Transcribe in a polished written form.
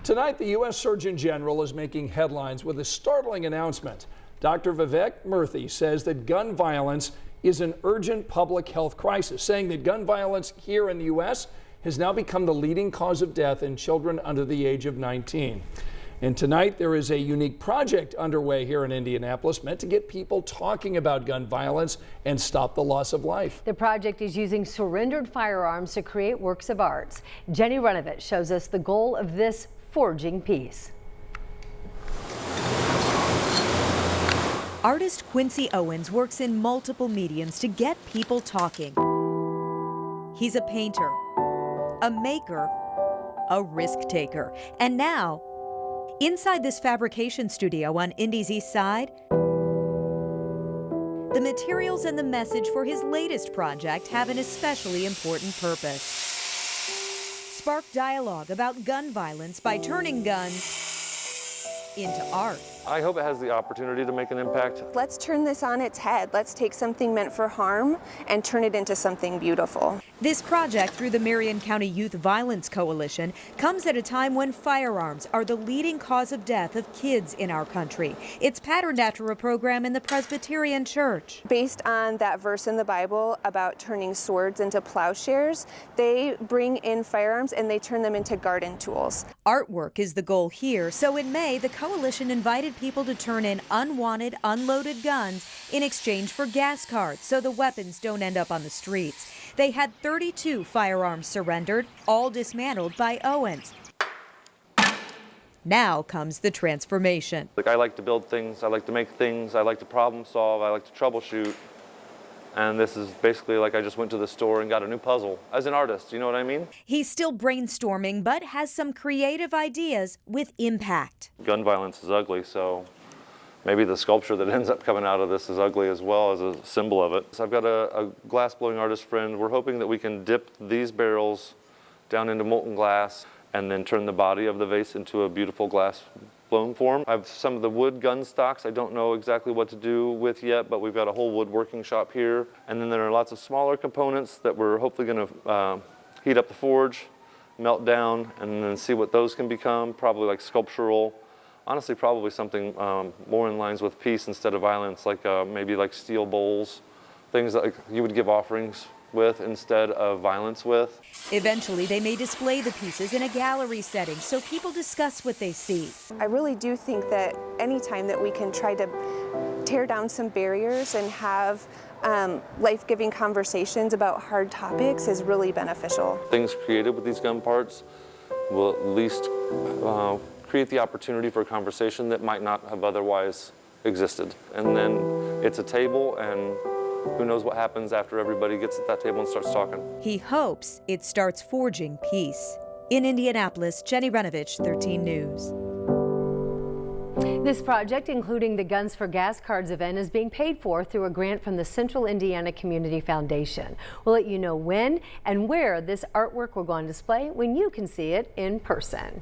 Tonight, the U.S. Surgeon General is making headlines with a startling announcement. Dr. Vivek Murthy says that gun violence is an urgent public health crisis, saying that gun violence here in the U.S. has now become the leading cause of death in children under the age of 19. And tonight, there is a unique project underway here in Indianapolis meant to get people talking about gun violence and stop the loss of life. The project is using surrendered firearms to create works of art. Jenny Runovich shows us the goal of this forging piece. Artist Quincy Owens works in multiple mediums to get people talking. He's a painter, a maker, a risk taker, and now, inside this fabrication studio on Indy's East Side, the materials and the message for his latest project have an especially important purpose. Spark dialogue about gun violence by turning guns into art. I hope it has the opportunity to make an impact. Let's turn this on its head. Let's take something meant for harm and turn it into something beautiful. This project, through the Marion County Youth Violence Coalition, comes at a time when firearms are the leading cause of death of kids in our country. It's patterned after a program in the Presbyterian Church. Based on that verse in the Bible about turning swords into plowshares, they bring in firearms and they turn them into garden tools. Artwork is the goal here, so in May, the coalition invited people to turn in unwanted, unloaded guns in exchange for gas cards so the weapons don't end up on the streets. They had 32 firearms surrendered, all dismantled by Owens. Now comes the transformation. I like to build things, I like to make things, I like to problem solve, I like to troubleshoot. And this is basically like I just went to the store and got a new puzzle. As an artist, you know what I mean? He's still brainstorming, but has some creative ideas with impact. Gun violence is ugly, so maybe the sculpture that ends up coming out of this is ugly as well as a symbol of it. So I've got a glass-blowing artist friend. We're hoping that we can dip these barrels down into molten glass and then turn the body of the vase into a beautiful glass blown form. I have some of the wood gun stocks I don't know exactly what to do with yet, but we've got a whole woodworking shop here. And then there are lots of smaller components that we're hopefully going to heat up the forge, melt down, and then see what those can become, probably like sculptural. Honestly, probably something more in lines with peace instead of violence, like maybe like steel bowls, things that you would give offerings with instead of violence with. Eventually, they may display the pieces in a gallery setting so people discuss what they see. I really do think that anytime that we can try to tear down some barriers and have life-giving conversations about hard topics is really beneficial. Things created with these gun parts will at least create the opportunity for a conversation that might not have otherwise existed. And then it's a table, and who knows what happens after everybody gets at that table and starts talking. He hopes it starts forging peace. In Indianapolis, Jenny Runovich, 13 News. This project, including the Guns for Gas Cards event, is being paid for through a grant from the Central Indiana Community Foundation. We'll let you know when and where this artwork will go on display when you can see it in person.